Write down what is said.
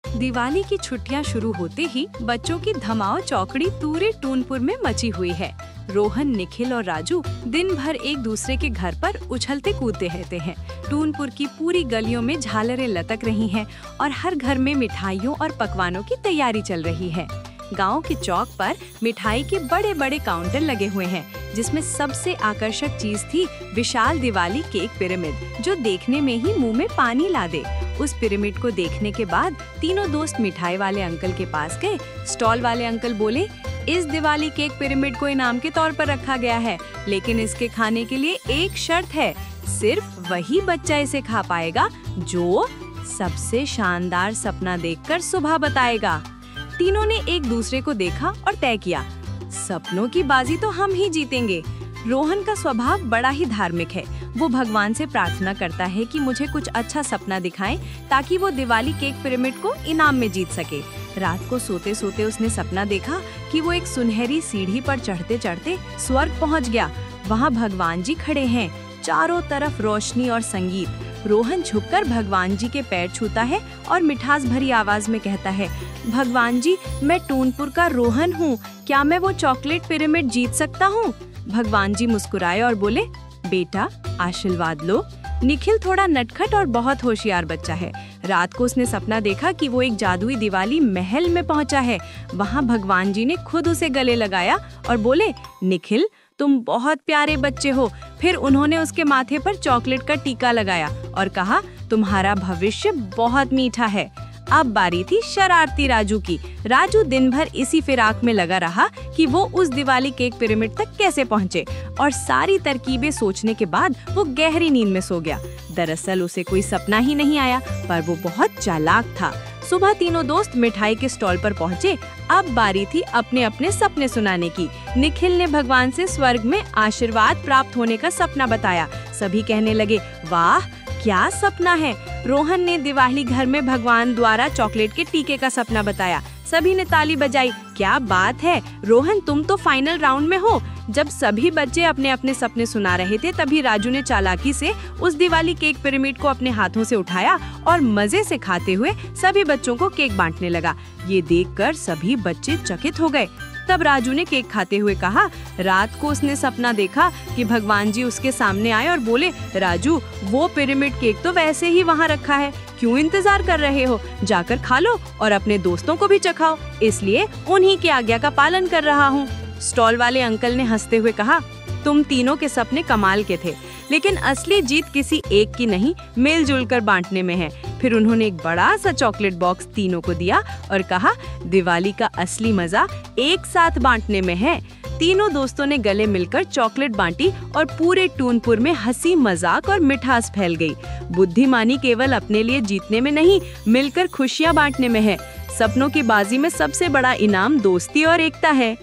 दिवाली की छुट्टियां शुरू होते ही बच्चों की धमाव चौकड़ी पूरे टूनपुर में मची हुई है। रोहन, निखिल और राजू दिन भर एक दूसरे के घर पर उछलते कूदते रहते हैं। टूनपुर की पूरी गलियों में झालरें लटक रही हैं और हर घर में मिठाइयों और पकवानों की तैयारी चल रही है। गांव के चौक पर मिठाई के बड़े बड़े काउंटर लगे हुए हैं, जिसमें सबसे आकर्षक चीज थी विशाल दिवाली केक पिरामिड, जो देखने में ही मुंह में पानी ला दे। उस पिरामिड को देखने के बाद तीनों दोस्त मिठाई वाले अंकल के पास गए। स्टॉल वाले अंकल बोले, इस दिवाली केक पिरामिड को इनाम के तौर पर रखा गया है, लेकिन इसके खाने के लिए एक शर्त है। सिर्फ वही बच्चा इसे खा पाएगा जो सबसे शानदार सपना देखकर सुबह बताएगा। तीनों ने एक दूसरे को देखा और तय किया, सपनों की बाजी तो हम ही जीतेंगे। रोहन का स्वभाव बड़ा ही धार्मिक है। वो भगवान से प्रार्थना करता है कि मुझे कुछ अच्छा सपना दिखाएं ताकि वो दिवाली केक पिरामिड को इनाम में जीत सके। रात को सोते सोते उसने सपना देखा कि वो एक सुनहरी सीढ़ी पर चढ़ते चढ़ते स्वर्ग पहुंच गया। वहां भगवान जी खड़े हैं, चारों तरफ रोशनी और संगीत। रोहन झुककर भगवान जी के पैर छूता है और मिठास भरी आवाज में कहता है, भगवान जी, मैं टूनपुर का रोहन हूँ, क्या मैं वो चॉकलेट पिरामिड जीत सकता हूँ? भगवान जी मुस्कुराए और बोले, बेटा आशीर्वाद लो। निखिल थोड़ा नटखट और बहुत होशियार बच्चा है। रात को उसने सपना देखा कि वो एक जादुई दिवाली महल में पहुंचा है। वहां भगवान जी ने खुद उसे गले लगाया और बोले, निखिल तुम बहुत प्यारे बच्चे हो। फिर उन्होंने उसके माथे पर चॉकलेट का टीका लगाया और कहा, तुम्हारा भविष्य बहुत मीठा है। अब बारी थी शरारती राजू की। राजू दिन भर इसी फिराक में लगा रहा कि वो उस दिवाली केक पिरामिड तक कैसे पहुंचे, और सारी तरकीबें सोचने के बाद वो गहरी नींद में सो गया। दरअसल उसे कोई सपना ही नहीं आया, पर वो बहुत चालाक था। सुबह तीनों दोस्त मिठाई के स्टॉल पर पहुंचे। अब बारी थी अपने अपने सपने सुनाने की। निखिल ने भगवान से स्वर्ग में आशीर्वाद प्राप्त होने का सपना बताया। सभी कहने लगे, वाह क्या सपना है। रोहन ने दिवाली घर में भगवान द्वारा चॉकलेट के टीके का सपना बताया। सभी ने ताली बजाई, क्या बात है रोहन, तुम तो फाइनल राउंड में हो। जब सभी बच्चे अपने अपने सपने सुना रहे थे, तभी राजू ने चालाकी से उस दिवाली केक पिरामिड को अपने हाथों से उठाया और मजे से खाते हुए सभी बच्चों को केक बांटने लगा। ये देखकर सभी बच्चे चकित हो गए। तब राजू ने केक खाते हुए कहा, रात को उसने सपना देखा कि भगवान जी उसके सामने आए और बोले, राजू वो पिरामिड केक तो वैसे ही वहाँ रखा है, क्यों इंतजार कर रहे हो, जाकर खा लो और अपने दोस्तों को भी चखाओ, इसलिए उन्हीं की आज्ञा का पालन कर रहा हूँ। स्टॉल वाले अंकल ने हंसते हुए कहा, तुम तीनों के सपने कमाल के थे, लेकिन असली जीत किसी एक की नहीं, मिलजुल कर बांटने में है। फिर उन्होंने एक बड़ा सा चॉकलेट बॉक्स तीनों को दिया और कहा, दिवाली का असली मजा एक साथ बांटने में है। तीनों दोस्तों ने गले मिलकर चॉकलेट बांटी और पूरे टूनपुर में हंसी मजाक और मिठास फैल गई। बुद्धिमानी केवल अपने लिए जीतने में नहीं, मिलकर खुशियाँ बांटने में है। सपनों की बाजी में सबसे बड़ा इनाम दोस्ती और एकता है।